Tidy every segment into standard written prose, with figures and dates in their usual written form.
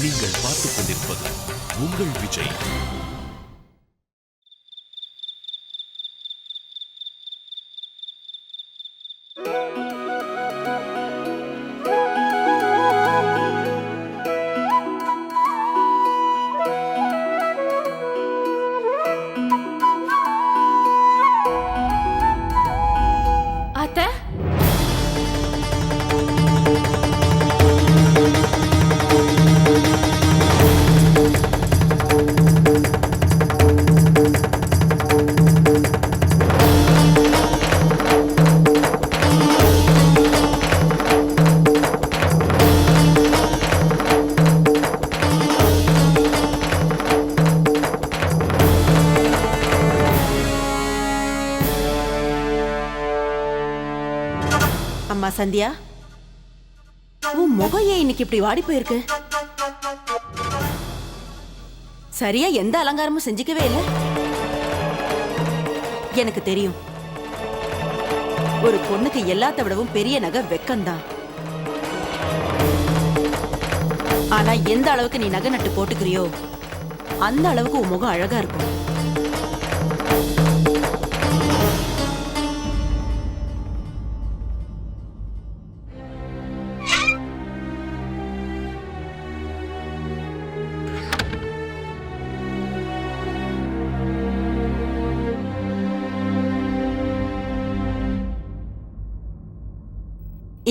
நீங்கள் பார்த்துக் கொண்டிருப்பது உங்கள் விஜய். அத்தை, அம்மா சந்தியா, உன் முகம் ஏன் இன்னைக்கு இப்படி வாடி போயிருக்கு? சரியா எந்த அலங்காரமும் செஞ்சுக்கவே இல்லை. எனக்கு தெரியும், ஒரு பொண்ணுக்கு எல்லாத்த விடவும் பெரிய நகை வெக்கம்தான். ஆனா எந்த அளவுக்கு நீ நகை நட்டு போட்டுக்கிறியோ அந்த அளவுக்கு உன் முகம் அழகா இருக்கும்.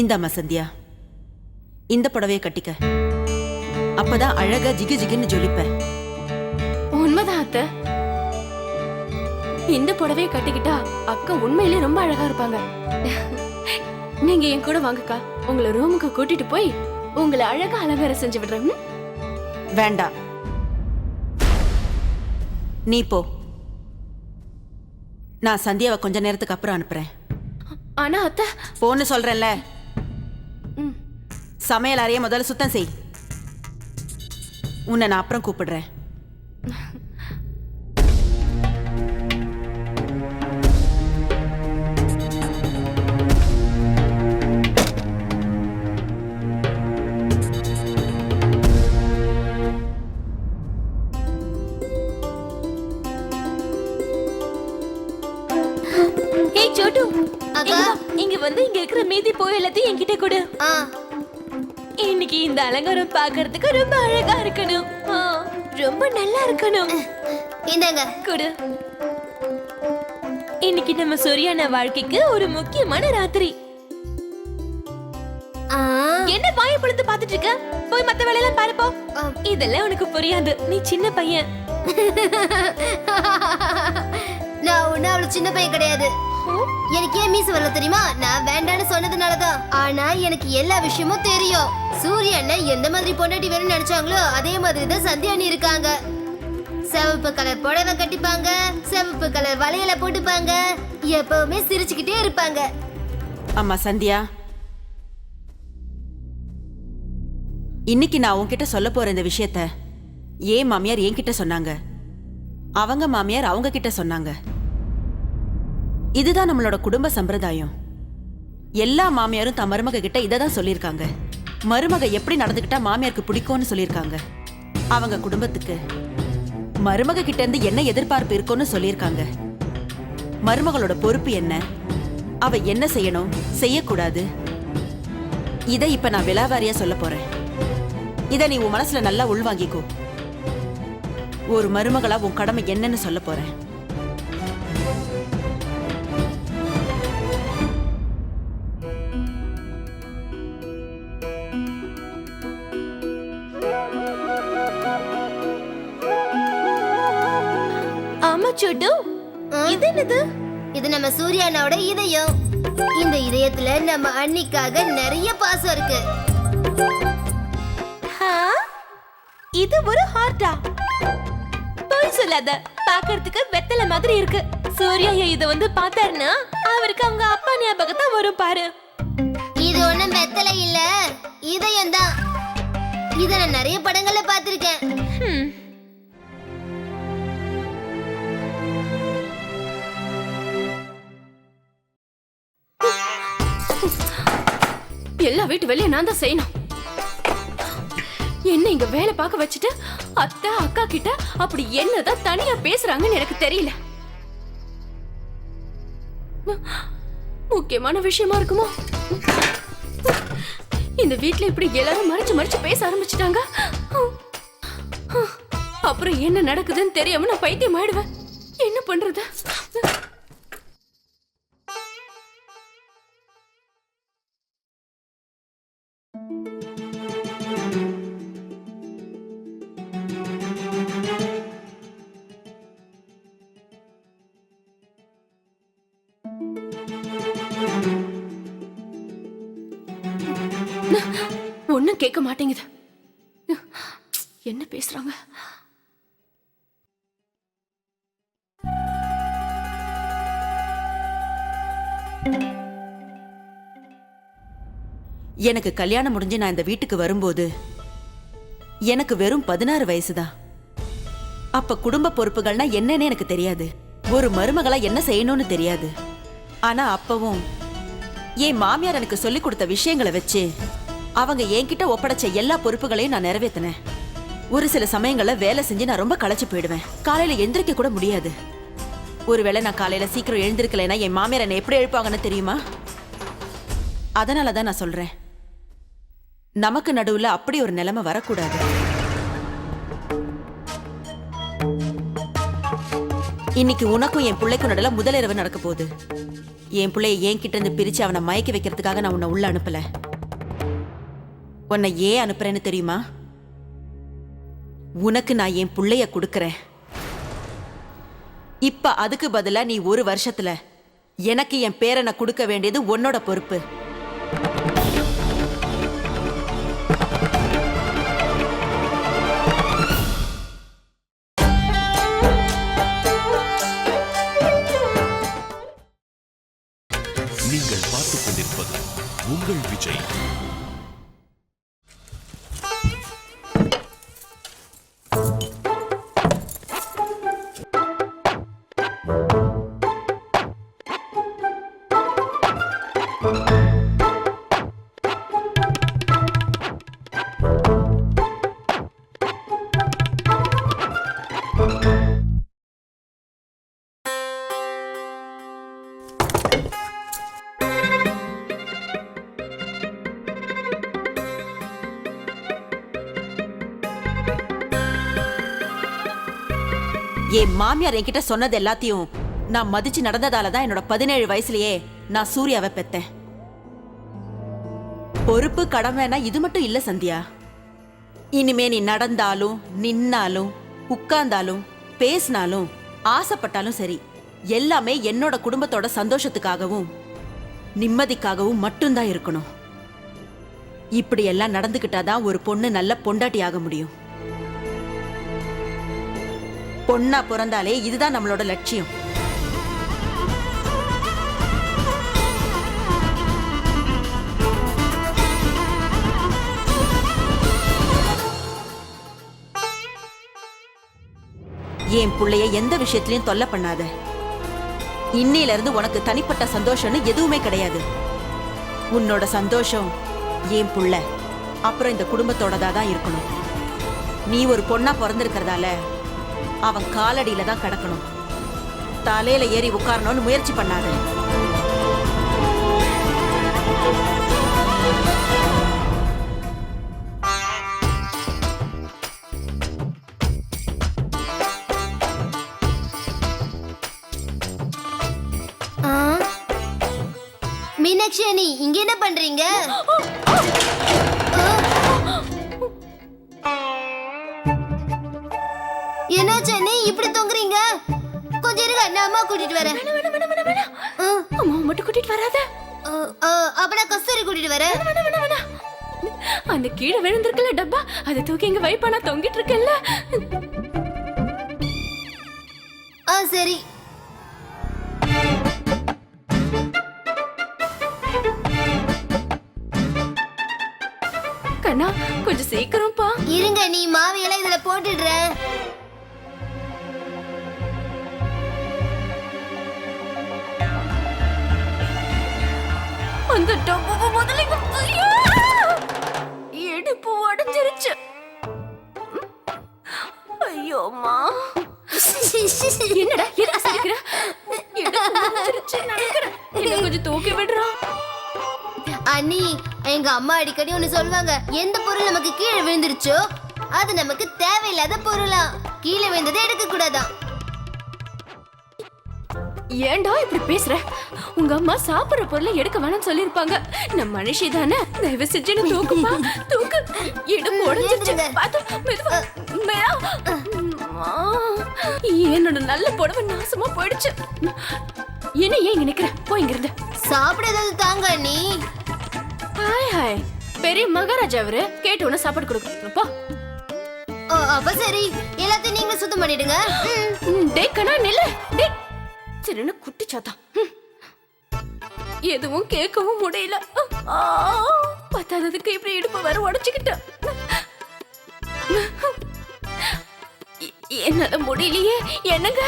இந்தாம்மா சந்தியா, இந்த புடவையை கட்டிக்க. அப்பதான் அழகா ஜிகு ஜிகுன்னு ஜொலிப்ப. உண்மைதான் அத்தை. இந்த புடவையை கட்டிக்கிட்டா அக்கா உண்மையிலே ரொம்ப அழகா இருப்பாங்க. நீங்க என் கூட வாங்கக்கா, உங்களை ரூமுக்கு கூட்டிட்டு போய் உங்களை அழகா அலங்காரம் செஞ்சு விடுறேன். வேண்டாம், நீ போ. நான் சந்தியாவை கொஞ்ச நேரத்துக்கு அப்புறம் அனுப்புறேன். ஆனா அத்தை, போன்னு சொல்றேன்ல. சமையல் அறைய முதல்ல சுத்தம் செய். உன்னை நான் அப்புறம் கூப்பிடுறேன். ஏய் சோட்டு, இங்க வந்து இங்க இருக்கிற மீதி போய் எல்லாத்தையும் என்கிட்ட கொடு. இன்னைக்கு இந்த அலங்காரம் பாக்குறதுக்கு ரொம்ப அழகா இருக்கணும், ரொம்ப நல்லா இருக்கணும். இந்தாங்க கொடு. இன்னைக்கு நம்ம சூரியான வாழ்க்கைக்கு ஒரு முக்கியமான ராத்திரி. என்ன வாயை பொழுது பாத்துட்டு இருக்க? போய் மத்த வேலையெல்லாம் பாருப்போ. இதெல்லாம் உனக்கு புரியாது, நீ சின்ன பையன். நான் ஒன்னும் அவ்வளவு சின்ன பையன் கிடையாது. எனக்கு ஏன் மீச வரல தெரியுமா? நான் வேண்டான்னு சொன்னதுனாலதான். ஆனா எனக்கு எல்லா விஷயமும் தெரியும். சூரிய அண்ணன் எந்த மாதிரி பொண்டாட்டி வேணும்னு நினைச்சாங்களோ அதே மாதிரி தான் சந்தியா அண்ணி இருக்காங்க. சிவப்பு கலர் புடவை கட்டிப்பாங்க, சிவப்பு கலர் வளையல போட்டுப்பாங்க, எப்பவுமே சிரிச்சுக்கிட்டே இருப்பாங்க. அம்மா சந்தியா, இன்னைக்கு நான் உன்கிட்ட சொல்ல போற இந்த விஷயத்த ஏன் மாமியார் என்கிட்ட சொன்னாங்க, அவங்க மாமியார் அவங்க கிட்ட சொன்னாங்க. இதுதான் நம்மளோட குடும்ப சம்பிரதாயம். எல்லா மாமியாரும் தன் மருமக கிட்ட இதை தான் சொல்லியிருக்காங்க. மருமக எப்படி நடந்துக்கிட்டா மாமியாருக்கு பிடிக்கும்னு சொல்லியிருக்காங்க. அவங்க குடும்பத்துக்கு மருமக கிட்ட இருந்து என்ன எதிர்பார்ப்பு இருக்கும்னு சொல்லியிருக்காங்க. மருமகளோட பொறுப்பு என்ன, அவ என்ன செய்யணும் செய்யக்கூடாது, இதை இப்ப நான் விலாவாரியா சொல்ல போறேன். இதை நீ உன் மனசுல நல்லா உள்வாங்கிக்கோ. ஒரு மருமகளா உன் கடமை என்னன்னு சொல்ல போறேன். ஆமா சோட்டு, இது என்னது? இது நம்ம சூர்யா அண்ணாவோட இதயம். இந்த இதயத்துல நம்ம அண்ணிக்காக நிறைய பாசம் இருக்கு. இது ஒரு ஹார்ட்டா? போய் சொல்லாத, பாக்குறதுக்கு வெத்தலை மாதிரி இருக்கு. சூர்யா இத வந்து பார்த்தாருன்னா அவருக்கு அவங்க அப்பா ஞாபகம் தான் வரும் பாரு. இது ஒண்ணும் வெத்தலை இல்ல, இதயம் தான். இத நான் நிறைய படங்கள்ல பார்த்திருக்கேன். எல்லா வீட்டு வேலையும் நான் தான் செய்யணும். என்ன இங்க வேலை பார்க்க வச்சுட்டு அத்தை அக்கா கிட்ட அப்படி என்னதான் தனியா பேசுறாங்கன்னு எனக்கு தெரியல. முக்கியமான விஷயமா இருக்குமோ? இந்த வீட்ல இப்படி எல்லாரும் மறைச்சு மறைச்சு பேச ஆரம்பிச்சிட்டாங்க. அப்புறம் என்ன நடக்குதுன்னு தெரியாம நான் பைத்தியம் ஆயிடுவேன். என்ன பண்றது? ஒண்ணும் கேட்க மாட்டேங்குது. என்ன பேசுறாங்க? எனக்கு கல்யாணம் முடிஞ்சு நான் இந்த வீட்டுக்கு வரும்போது எனக்கு வெறும் 16 வயசுதான். அப்ப குடும்ப பொறுப்புகள்னா என்னன்னு எனக்கு தெரியாது. ஒரு மருமகளா என்ன செய்யணும்னு தெரியாது. ஆனா அப்பவும் என் மாமியார் எனக்கு சொல்லி கொடுத்த விஷயங்களை வச்சு அவங்க என்கிட்ட ஒப்படைச்ச எல்லா பொறுப்புகளையும் நான் நிறைவேற்றினேன். ஒரு சில சமயங்கள்ல வேலை செஞ்சு நான் ரொம்ப களைச்சு போயிடுவேன். காலையில எந்திரிக்க கூட முடியாது. ஒருவேளை நான் காலையில சீக்கிரம் எழுந்திருக்கலைன்னா என் மாமியார் என்னை எப்படி எழுப்பாங்கன்னு தெரியுமா? அதனாலதான் நான் சொல்றேன், நமக்கு நடுவுல அப்படி ஒரு நிலைமை வரக்கூடாது. இன்னைக்கு உனக்கும் என் பிள்ளைக்கும் நடுவுல முதலிரவு நடக்க போகுது. என் பிள்ளைய என் கிட்ட இருந்து பிரிச்சு அவனை மயக்கி வைக்கிறதுக்காக நான் உன்னை உள்ள அனுப்பல. உன்னை ஏன் அனுப்புறேன்னு தெரியுமா? உனக்கு நான் என் பிள்ளைய கொடுக்கறேன். இப்ப அதுக்கு பதிலா நீ ஒரு வருஷத்துல எனக்கு என் பேரனை கொடுக்க வேண்டியது உன்னோட பொறுப்பு. நீங்கள் பார்த்துக் கொண்டிருப்பது உங்கள் விஜய். என் மாமியார் என்கிட்ட சொன்னது எல்லாத்தையும் நான் மதிச்சு நடந்ததாலதான் என்னோட 17 வயசுலயே நான் சூர்யாவை பெத்தேன். பொறுப்பு கடமைனா இது மட்டும் இல்ல சந்தியா. இனிமே நீ நடந்தாலும் நின்னாலும் உட்கார்ந்தாலும் பேசினாலும் ஆசைப்பட்டாலும் சரி, எல்லாமே என்னோட குடும்பத்தோட சந்தோஷத்துக்காகவும் நிம்மதிக்காகவும் மட்டும்தான் இருக்கணும். இப்படி எல்லாம் நடந்துகிட்டாதான் ஒரு பொண்ணு நல்ல பொண்டாட்டி ஆக முடியும். பொண்ணா பிறந்தாலே இதுதான் நம்மளோட லட்சியம். என் புள்ளைய எந்த விஷயத்திலையும் தொல்லை பண்ணாத. இன்னையில இருந்து உனக்கு தனிப்பட்ட சந்தோஷம்னு எதுவுமே கிடையாது. உன்னோட சந்தோஷம் என் புள்ள, அப்புறம் இந்த குடும்பத்தோடதா தான் இருக்கணும். நீ ஒரு பொண்ணா பிறந்திருக்கிறதால அவன் காலடியில தான் கிடக்கணும். தலையில ஏறி உட்காரணும்னு முயற்சி பண்ணாத. மீனாட்சி அண்ணி, இங்க என்ன பண்றீங்க? என்னாச்சு அண்ணி, இப்படி தொங்குறீங்க? கொஞ்சம் இருங்க, நான் அம்மா கூட்டிட்டு வரேன். அம்மா மட்டும் கூட்டிட்டு வராத. அப்ப நான் கஸ்தூரி கூட்டிட்டு வரேன். அந்த கீழே விழுந்திருக்கல டப்பா, அதை தூக்கி இங்க வைப்பானா தொங்கிட்டு இருக்கல. சரி. கண்ணா கொஞ்சம் சீக்கிரம்ப்பா. இருங்க, நீ மாவையெல்லாம் இதுல போட்டுடுற. அந்த டப்பா முதல்ல இடுப்பு உடைஞ்சிருச்சு. ஐயோம்மா. என்னடா எதுக்கு சிரிக்கிற? எனக்கு மூச்சிருச்சு நினைக்கிறேன். என்ன கொஞ்சம் தூக்கி விடுறா. அண்ணி, எங்க அம்மா அடிக்கடி ஒண்ணு சொல்லுவாங்க, எந்த பொருள் நமக்கு கீழே விழுந்துருச்சோ அது நமக்கு தேவையில்லாத பொருளா, கீழே விழுந்ததை எடுக்க கூடாதான். ஏன்டா இப்படி பேசுற? உங்க அம்மா சாப்பிடுற பொருளை எடுக்க வேணாம்னு சொல்லிருப்பாங்க. நம்ம மனுஷி தானே, தயவு செஞ்சு என்ன தூக்குப்பா, தூக்கு. இடுப்பு உடைஞ்சிருச்சு. பாத்து மெதுவா. மேடா. அம்மா, என்னோட நல்ல புடவை நாசமா போயிடுச்சு. என்ன ஏன் இங்க நிக்கிற? போய் இங்க இருந்து. சாப்பிட ஏதாவது தாங்க அண்ணி. ஹாய் ஹாய், பெரிய மகாராஜா அவரு, கேட்டு உன சாப்பாடு கொடுக்குறப்பா. அப்ப சரி, எல்லாத்தையும் நீங்களே சுத்தம் பண்ணிடுங்க. டேய் கண்ணா நில்லு. டேய் சின்ன குட்டி சாத்தா. எதுவும் கேட்கவும் முடியல. பத்தாததுக்கு இப்படி இடுப்பு வர உடைச்சுக்கிட்ட. என்னால முடியலையே. என்னங்க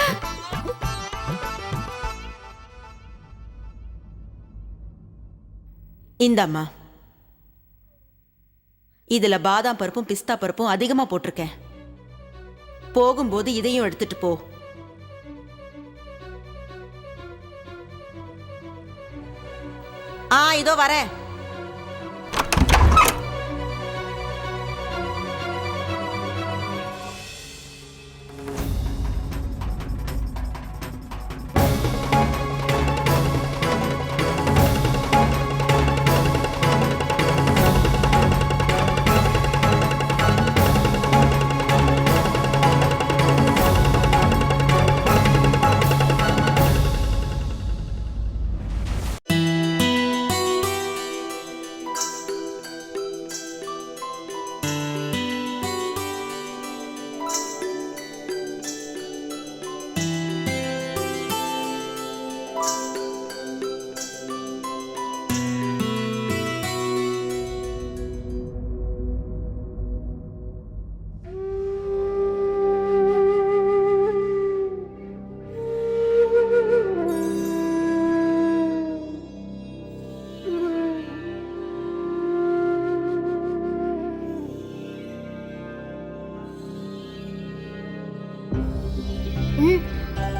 இந்தாம்மா, இதுல பாதாம் பருப்பும் பிஸ்தா பருப்பும் அதிகமா போட்டிருக்கேன். போகும்போது இதையும் எடுத்துட்டு போ. இதோ வரேன்.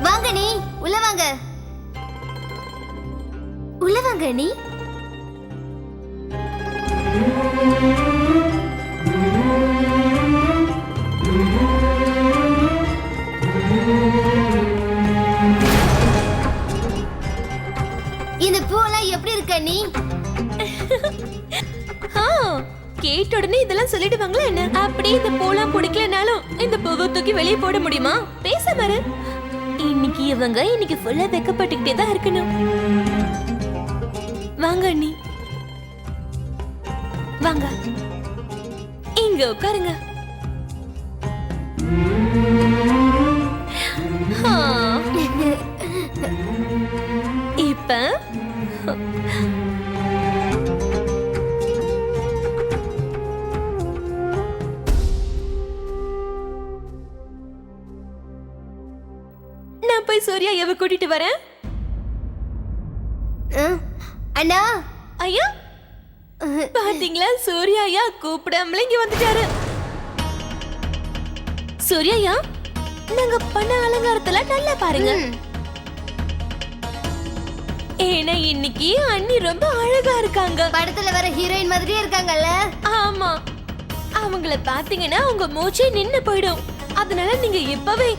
வாங்க நீ, உள்ள வாங்க. உள்ள வாங்க நீ. இந்த பூவெல்லாம் எப்படி இருக்க நீ? கேட்ட உடனே இதெல்லாம் சொல்லிடுவாங்களா என்ன? அப்படியே இந்த பூலாம் பிடிக்கலனாலும் இந்த பூவை தூக்கி வெளியே போட முடியுமா? பேச மாரு. இன்னைக்கு ஃபுல்லா வெக்கப்பட்டுக்கிட்டே தான் இருக்கணும். வாங்க அண்ணி, வாங்க இங்க உட்காருங்க. இப்ப நான் போய் சூர்யா எவ கூட்டிட்டு வரேன். அண்ணா, ஐயா பாத்தீங்களா, சூர்யா ஐயா கூப்பிடாமலே இங்க வந்துட்டாரு. சூர்யா ஐயா, நாங்க பண்ண அலங்காரத்துல நல்லா பாருங்க. ஏன்னா இன்னைக்கு அண்ணி ரொம்ப அழகா இருக்காங்க. படத்துல வர ஹீரோயின் மாதிரியே இருக்காங்கல்ல? ஆமா, அவங்கள பாத்தீங்கன்னா உங்க மூச்சே நின்னு போயிடும். அதனால நீங்க இப்பவே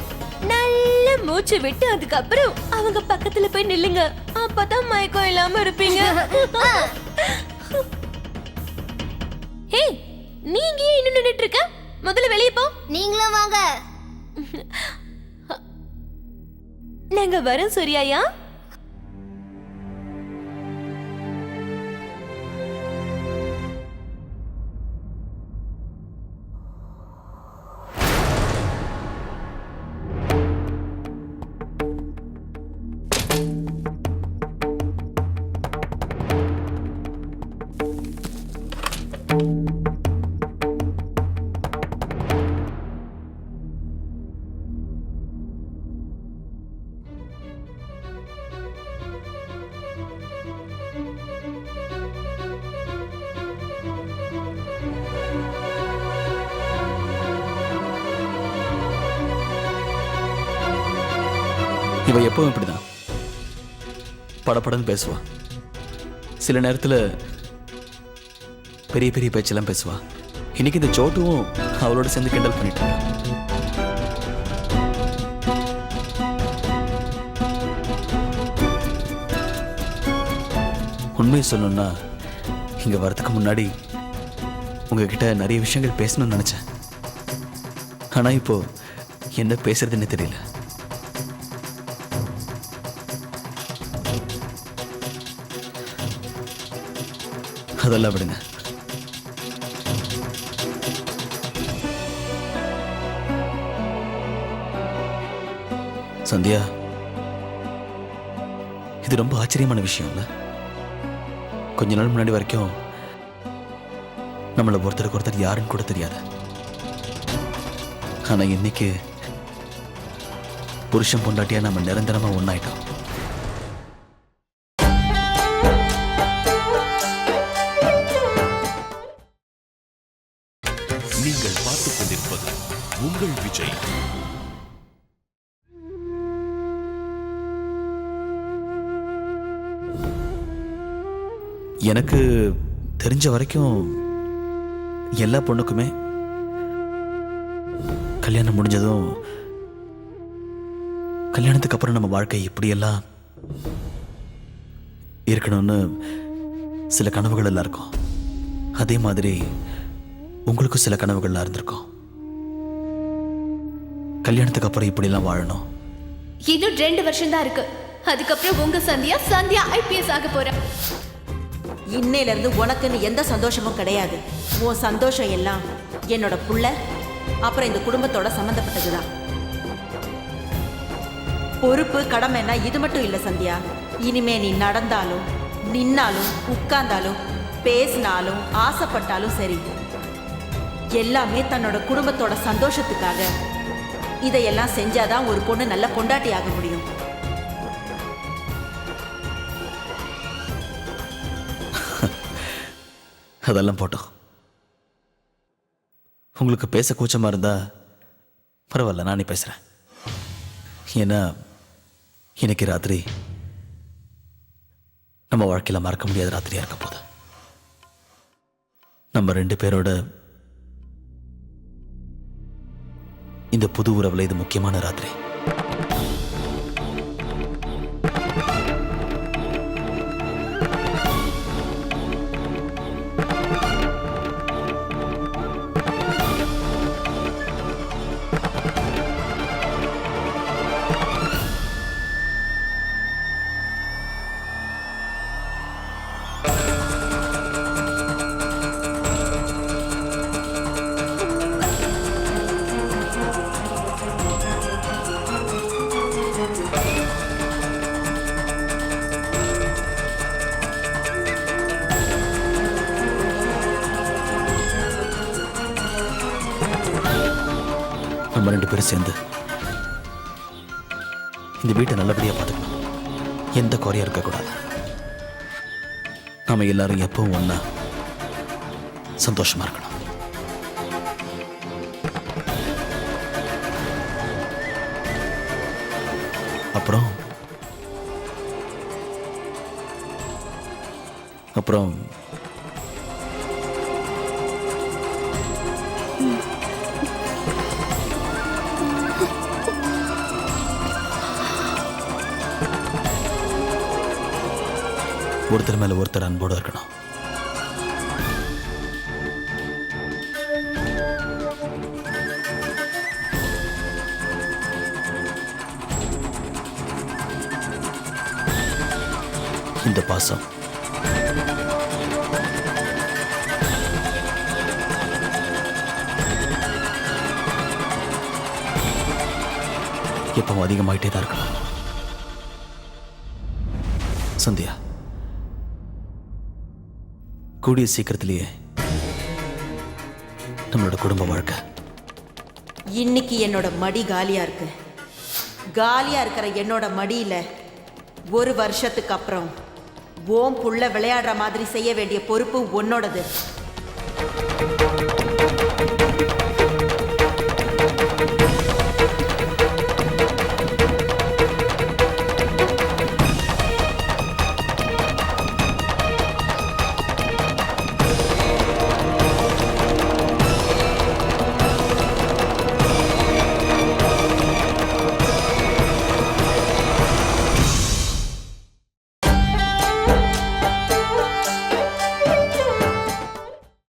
நல்ல மூச்சு விட்டு அதுக்கப்புறம் அவங்க பக்கத்துல போய் நில்லுங்க. அப்பதான் மயக்கம் இல்லாம இருப்பீங்க. ஹே, நீங்க ஏன் இன்னும் நின்னுட்டு இருக்க? முதல்ல வெளியே போ. நீங்களும் வாங்க. நாங்க வரோம் சூர்யாயா. இவ எப்பவும் இப்படிதான் படப்படன்னு பேசுவா. சில நேரத்தில் பெரிய பெரிய பேச்செல்லாம் பேசுவா. இன்னைக்கு இந்த சோட்டுவும் அவளோட சேர்ந்து கிண்டல் பண்ணிட்டு இருக்கா. உண்மையை சொல்லணும்னா இங்க வரதுக்கு முன்னாடி உங்ககிட்ட நிறைய விஷயங்கள் பேசணும்னு நினைச்சேன். ஆனா இப்போ என்ன பேசுறதுன்னு தெரியல. அதெல்லாம் விடுங்க. சந்தியா, இது ரொம்ப ஆச்சரியமான விஷயம் இல்ல? கொஞ்ச நாள் முன்னாடி வரைக்கும் நம்மள ஒருத்தருக்கு ஒருத்தர் யாருன்னு கூட தெரியாது. ஆனா இன்னைக்கு புருஷன் பொண்டாட்டியா நம்ம நிரந்தரமா ஒன்னாயிட்டோம். நீங்கள் பார்த்துக் கொண்டிருப்பது உங்கள் விஜய். எனக்கு தெரிஞ்ச வரைக்கும் எல்லா பொண்ணுக்குமே கல்யாணம் முடிஞ்சதும் கல்யாணத்துக்கு அப்புறம் நம்ம வாழ்க்கை இப்படியெல்லாம் இருக்கணும்னு சில கனவுகள் எல்லாம் இருக்கும். அதே மாதிரி உங்களுக்கும் சில கனவுகள்லாம் இருந்திருக்கும். கல்யாணத்துக்கு அப்புறம் இப்படிலாம் வாழணும். இன்னும் 2 வருஷம் தான் இருக்கு. அதுக்கப்புறம் உங்க சந்தியா ஐபிஎஸ் ஆக போற. இன்னையில இருந்து உனக்குன்னு எந்த சந்தோஷமும் கிடையாது. உன் சந்தோஷம் எல்லாம் என்னோட புள்ள அப்புறம் இந்த குடும்பத்தோட சம்பந்தப்பட்டதுதான். பொறுப்பு கடமைன்னா இது மட்டும் இல்ல சந்தியா. இனிமே நீ நடந்தாலும் நின்னாலும் உட்கார்ந்தாலும் பேசினாலும் ஆசைப்பட்டாலும் சரி, எல்லாமே தன்னோட குடும்பத்தோட சந்தோஷத்துக்காக. இதையெல்லாம் செஞ்சாதான் ஒரு பொண்ணு நல்ல பொண்டாட்டி ஆக முடியும். அதெல்லாம் போட்டோம். உங்களுக்கு பேச கூச்சமா இருந்தா பரவாயில்ல, நானே பேசுறேன். ஏன்னா இன்னைக்கு ராத்திரி நம்ம வாழ்க்கையில மறக்க முடியாத ராத்திரியா இருக்க போகுது. நம்ம 2 பேரோட இந்த புது உறவுல இது முக்கியமான ராத்திரி. நம்ம 2 பேரும் சேர்ந்து இந்த வீட்டை நல்லபடியா பார்த்துக்கணும். எந்த குறையும் இருக்கக்கூடாது. நாம எல்லாரும் எப்பவும் ஒண்ணா சந்தோஷமா இருக்கணும். அப்புறம் அப்புறம் ஒருத்தர் மேல ஒருத்தர் அன்போடு இருக்கணும். இந்த பாசம் எப்பவும் அதிகமாயிட்டே தான் இருக்கணும். சந்தியா, கூடிய சீக்கிரத்திலேயே நம்மளோட குடும்ப வாழ்க்கை. இன்னைக்கு என்னோட மடி காலியா இருக்கு. காலியா இருக்கிற என்னோட மடியில 1 வருஷத்துக்கு அப்புறம் ஓம் புள்ள விளையாடுற மாதிரி செய்ய வேண்டிய பொறுப்பு உன்னோடது.